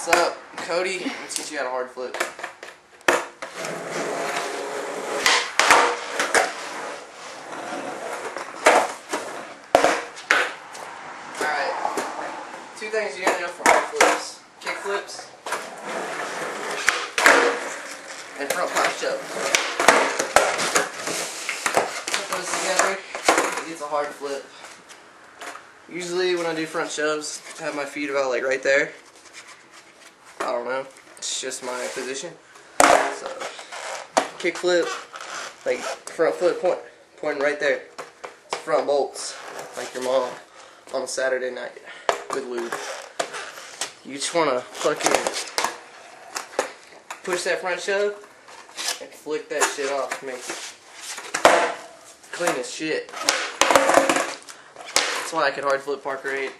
What's up, Cody? Let's teach you how to hard flip. Alright, two things you gotta know for hard flips: kick flips and front pop shove. Put those together, it's a hard flip. Usually when I do front shoves, I have my feet about like right there. I don't know, it's just my position. So, kick flip, like front foot pointing right there. It's front bolts, like your mom on a Saturday night with lube. You just want to fucking push that front shove and flick that shit off. Make it clean as shit. That's why I could hard flip Parker 8.